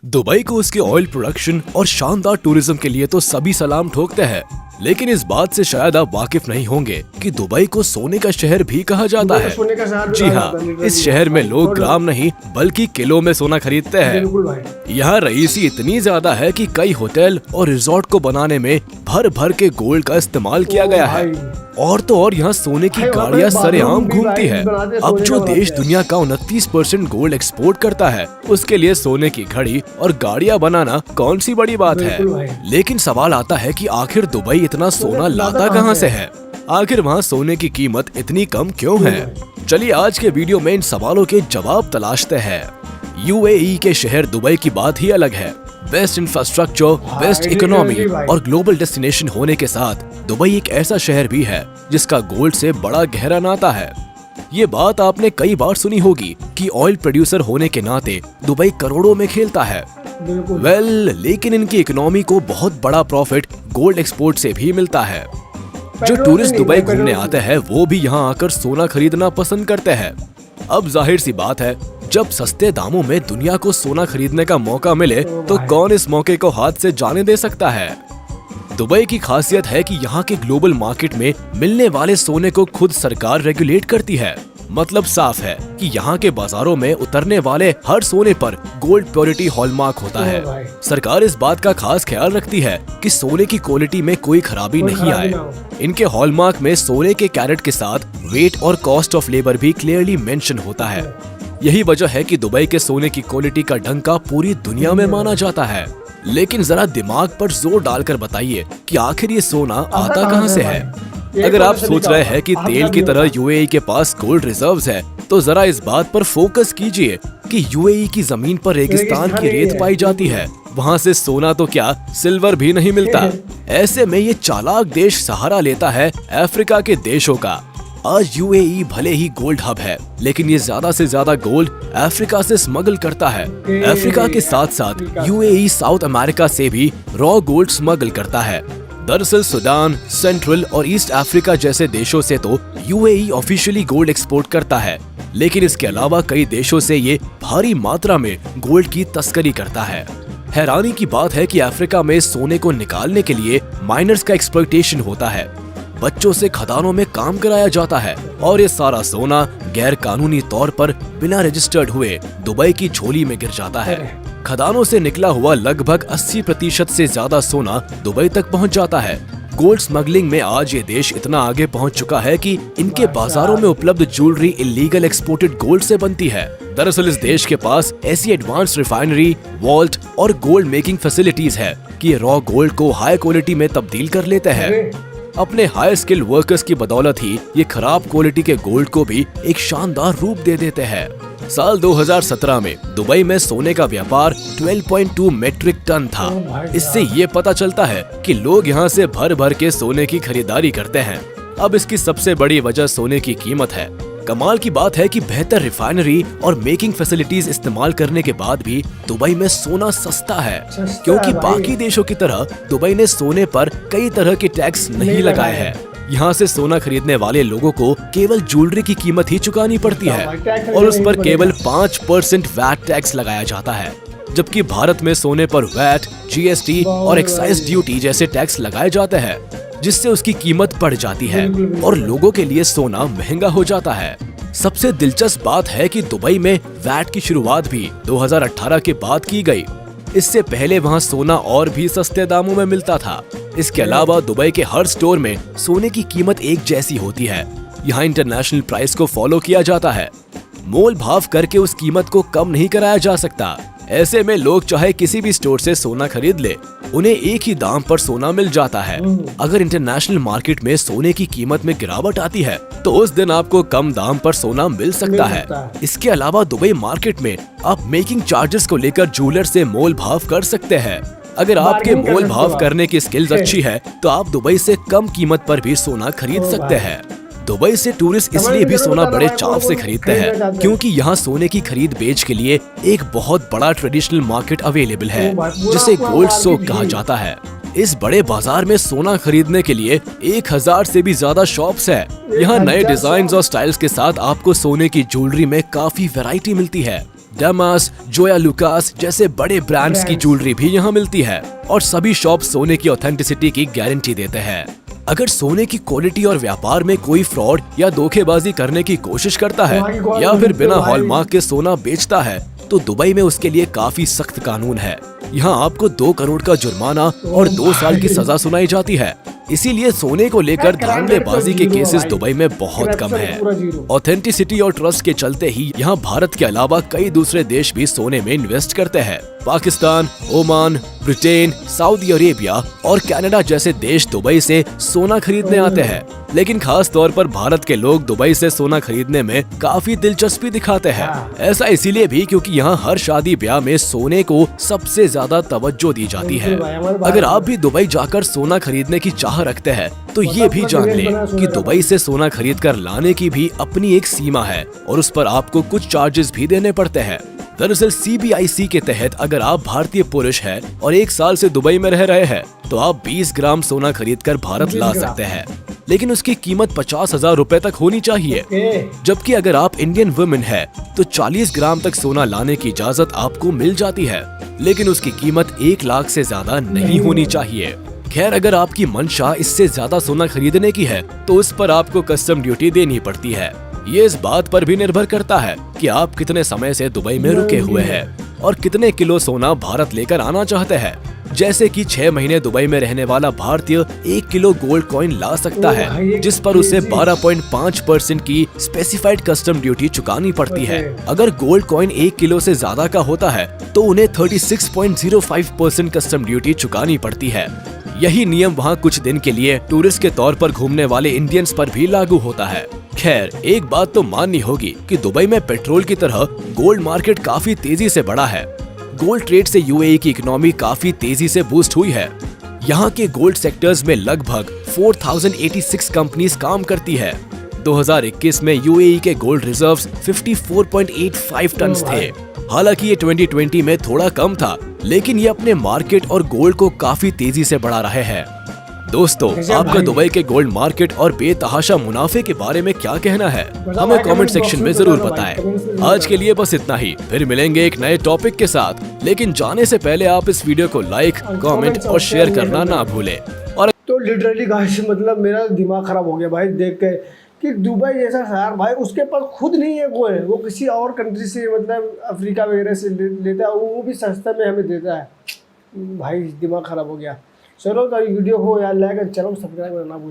Dubai को उसके oil production और शानदार टूरिज्म के लिए तो सभी सलाम ठोकते हैं, लेकिन इस बात से शायद आप वाकिफ नहीं होंगे कि दुबई को सोने का शहर भी कहा जाता है। जी हाँ, इस शहर में लोग ग्राम नहीं बल्कि किलो में सोना खरीदते हैं। यहाँ रईसी इतनी ज्यादा है कि कई होटल और रिजॉर्ट को बनाने में भर भर के गोल्ड का इस्तेमाल किया गया है। और तो और यहाँ सोने की गाड़ियाँ सरेआम घूमती है। अब जो देश दुनिया का 29% गोल्ड एक्सपोर्ट करता है, उसके लिए सोने की घड़ी और गाड़ियाँ बनाना कौन सी बड़ी बात है। लेकिन सवाल आता है कि आखिर दुबई इतना सोना लाता कहाँ से है? आखिर वहाँ सोने की कीमत इतनी कम क्यों है? चलिए आज के वीडियो में इन सवालों के जवाब तलाशते हैं। यूएई के शहर दुबई की बात ही अलग है। बेस्ट इंफ्रास्ट्रक्चर, बेस्ट इकोनॉमी और ग्लोबल डेस्टिनेशन होने के साथ दुबई एक ऐसा शहर भी है जिसका गोल्ड से बड़ा गहरा नाता है। ये बात आपने कई बार सुनी होगी कि ऑयल प्रोड्यूसर होने के नाते दुबई करोड़ों में खेलता है। लेकिन इनकी इकोनॉमी को बहुत बड़ा प्रॉफिट गोल्ड एक्सपोर्ट से भी मिलता है। जो टूरिस्ट दुबई घूमने आते हैं वो भी यहाँ आकर सोना खरीदना पसंद करते हैं। अब जाहिर सी बात है, जब सस्ते दामों में दुनिया को सोना खरीदने का मौका मिले तो कौन इस मौके को हाथ से जाने दे सकता है। दुबई की खासियत है कि यहाँ के ग्लोबल मार्केट में मिलने वाले सोने को खुद सरकार रेगुलेट करती है। मतलब साफ है कि यहाँ के बाजारों में उतरने वाले हर सोने पर गोल्ड प्योरिटी हॉलमार्क होता है। सरकार इस बात का खास ख्याल रखती है कि सोने की क्वालिटी में कोई खराबी नहीं आए। इनके हॉलमार्क में सोने के कैरेट के साथ वेट और कॉस्ट ऑफ लेबर भी क्लियरली मेंशन होता है। यही वजह है कि दुबई के सोने की क्वालिटी का डंका पूरी दुनिया में माना जाता है। लेकिन जरा दिमाग पर जोर डालकर बताइए कि आखिर ये सोना आता कहाँ से है? अगर आप सोच रहे हैं कि तेल की तरह यूएई के पास गोल्ड रिजर्व्स है, तो जरा इस बात पर फोकस कीजिए कि यूएई की जमीन पर रेगिस्तान की रेत पाई जाती है। वहाँ से सोना तो क्या सिल्वर भी नहीं मिलता। ऐसे में ये चालाक देश सहारा लेता है अफ्रीका के देशों का। आज यूएई भले ही गोल्ड हब है, लेकिन ये ज्यादा से ज्यादा गोल्ड अफ्रीका से स्मगल करता है। अफ्रीका के साथ साथ यूएई साउथ अमेरिका से भी रॉ गोल्ड स्मगल करता है। दरअसल सूडान, सेंट्रल और ईस्ट अफ्रीका जैसे देशों से तो यूएई ऑफिशियली गोल्ड एक्सपोर्ट करता है, लेकिन इसके अलावा कई देशों से ये भारी मात्रा में गोल्ड की तस्करी करता है। हैरानी की बात है कि अफ्रीका में सोने को निकालने के लिए माइनर्स का एक्सप्लॉयटेशन होता है। बच्चों से खदानों में काम कराया जाता है और ये सारा सोना गैर कानूनी तौर पर बिना रजिस्टर्ड हुए दुबई की झोली में गिर जाता है। खदानों से निकला हुआ लगभग 80% से ज्यादा सोना दुबई तक पहुंच जाता है। गोल्ड स्मगलिंग में आज ये देश इतना आगे पहुंच चुका है कि इनके बाजारों में उपलब्ध ज्वेलरी इलीगल एक्सपोर्टेड गोल्ड से बनती है। दरअसल इस देश के पास ऐसी एडवांस रिफाइनरी, वॉल्ट और गोल्ड मेकिंग फैसिलिटीज है कि रॉ गोल्ड को हाई क्वालिटी में तब्दील कर लेते हैं। अपने हाई स्किल्ड वर्कर्स की बदौलत ही ये खराब क्वालिटी के गोल्ड को भी एक शानदार रूप दे देते हैं। साल 2017 में दुबई में सोने का व्यापार 12.2 मेट्रिक टन था। इससे ये पता चलता है कि लोग यहाँ से भर भर के सोने की खरीदारी करते हैं। अब इसकी सबसे बड़ी वजह सोने की कीमत है। कमाल की बात है कि बेहतर रिफाइनरी और मेकिंग फैसिलिटीज इस्तेमाल करने के बाद भी दुबई में सोना सस्ता है, क्योंकि बाकी देशों की तरह दुबई ने सोने पर कई तरह के टैक्स नहीं लगाए हैं। यहाँ से सोना खरीदने वाले लोगों को केवल ज्वेलरी की कीमत ही चुकानी पड़ती है और उस पर केवल 5% वैट टैक्स लगाया जाता है, जबकि भारत में सोने पर वैट, जीएसटी और एक्साइज ड्यूटी जैसे टैक्स लगाए जाते हैं, जिससे उसकी कीमत बढ़ जाती है और लोगों के लिए सोना महंगा हो जाता है। सबसे दिलचस्प बात है कि दुबई में वैट की शुरुआत भी 2018 के बाद की गई। इससे पहले वहाँ सोना और भी सस्ते दामों में मिलता था। इसके अलावा दुबई के हर स्टोर में सोने की कीमत एक जैसी होती है। यहाँ इंटरनेशनल प्राइस को फॉलो किया जाता है। मोल भाव करके उस कीमत को कम नहीं कराया जा सकता। ऐसे में लोग चाहे किसी भी स्टोर से सोना खरीद ले, उन्हें एक ही दाम पर सोना मिल जाता है। अगर इंटरनेशनल मार्केट में सोने की कीमत में गिरावट आती है तो उस दिन आपको कम दाम पर सोना मिल सकता है। इसके अलावा दुबई मार्केट में आप मेकिंग चार्जेस को लेकर ज्वेलर से मोल भाव कर सकते हैं। अगर आपके मोल भाव करने की स्किल्स अच्छी है तो आप दुबई से कम कीमत पर भी सोना खरीद सकते हैं। दुबई से टूरिस्ट इसलिए भी सोना बड़े चाव से खरीदते हैं क्योंकि यहाँ सोने की खरीद बेच के लिए एक बहुत बड़ा ट्रेडिशनल मार्केट अवेलेबल है, जिसे गोल्ड सोक कहा जाता है। इस बड़े बाजार में सोना खरीदने के लिए 1000 से भी ज्यादा शॉप्स है। यहाँ नए डिजाइन और स्टाइल्स के साथ आपको सोने की ज्वेलरी में काफी वैरायटी मिलती है। डेमास, जोया लुकास जैसे बड़े ब्रांड्स की ज्वेलरी भी यहाँ मिलती है और सभी शॉप सोने की ऑथेंटिसिटी की गारंटी देते हैं। अगर सोने की क्वालिटी और व्यापार में कोई फ्रॉड या धोखेबाजी करने की कोशिश करता है या फिर बिना हॉलमार्क के सोना बेचता है तो दुबई में उसके लिए काफी सख्त कानून है। यहाँ आपको 2 करोड़ का जुर्माना और 2 साल की सजा सुनाई जाती है। इसीलिए सोने को लेकर धांधलेबाजी के केसेस दुबई में बहुत कम हैं। ऑथेंटिसिटी और ट्रस्ट के चलते ही यहाँ भारत के अलावा कई दूसरे देश भी सोने में इन्वेस्ट करते हैं। Pakistan, Oman, Britain, Saudi Arabia और कनाडा जैसे देश दुबई से सोना खरीदने आते हैं। लेकिन खास तौर पर भारत के लोग दुबई से सोना खरीदने में काफी दिलचस्पी दिखाते हैं। ऐसा इसीलिए भी क्योंकि यहाँ हर शादी ब्याह में सोने को सबसे ज्यादा तवज्जो दी जाती है। अगर आप भी दुबई जाकर सोना खरीदने की चाह रखते हैं तो ये भी जान लें कि दुबई से सोना खरीद कर लाने की भी अपनी एक सीमा है और उस पर आपको कुछ चार्जेस भी देने पड़ते हैं। दरअसल CBIC के तहत अगर आप भारतीय पुरुष हैं और 1 साल से दुबई में रह रहे हैं तो आप 20 ग्राम सोना खरीद कर भारत ला सकते हैं, लेकिन उसकी कीमत 50,000 रुपए तक होनी चाहिए। जबकि अगर आप इंडियन वुमेन है तो 40 ग्राम तक सोना लाने की इजाजत आपको मिल जाती है, लेकिन उसकी कीमत 1 लाख से ज्यादा नहीं होनी चाहिए। खैर, अगर आपकी मंशा इससे ज्यादा सोना खरीदने की है तो उस पर आपको कस्टम ड्यूटी देनी पड़ती है। ये इस बात पर भी निर्भर करता है कि आप कितने समय से दुबई में रुके हुए हैं और कितने किलो सोना भारत लेकर आना चाहते हैं। जैसे कि 6 महीने दुबई में रहने वाला भारतीय 1 किलो गोल्ड कॉइन ला सकता है, जिस पर उसे 12.5% की स्पेसिफाइड कस्टम ड्यूटी चुकानी पड़ती है। अगर गोल्ड कॉइन 1 किलो से ज्यादा का होता है तो उन्हें 36.05% कस्टम ड्यूटी चुकानी पड़ती है। यही नियम वहाँ कुछ दिन के लिए टूरिस्ट के तौर पर घूमने वाले इंडियंस पर भी लागू होता है। खैर, एक बात तो माननी होगी कि दुबई में पेट्रोल की तरह गोल्ड मार्केट काफी तेजी से बढ़ा है। गोल्ड ट्रेड से UAE की इकोनॉमी काफी तेजी से बूस्ट हुई है। यहाँ के गोल्ड सेक्टर्स में लगभग 4086 कंपनीज काम करती है। 2021 में UAE के गोल्ड रिजर्व्स 54.85 टन थे। हालांकि ये 2020 में थोड़ा कम था, लेकिन ये अपने मार्केट और गोल्ड को काफी तेजी से बढ़ा रहे हैं। दोस्तों, आपका दुबई के गोल्ड मार्केट और बेतहाशा मुनाफे के बारे में क्या कहना है, हमें कमेंट सेक्शन में जरूर बताएं। आज के लिए बस इतना ही, फिर मिलेंगे एक नए टॉपिक के साथ। लेकिन जाने से पहले आप इस वीडियो को लाइक, कमेंट और शेयर करना ना भूलें। और तो लिटरली गाइस, मतलब मेरा दिमाग खराब हो गया भाई देख के कि दुबई जैसा शहर भाई उसके पास खुद नहीं है कोई, वो किसी और कंट्री से मतलब अफ्रीका वगैरह से लेता है, वो भी सस्ता में हमें देता है। भाई दिमाग खराब हो गया। चलो तो वीडियो को यार लाइक और चैनल सब्सक्राइब करना भूलें।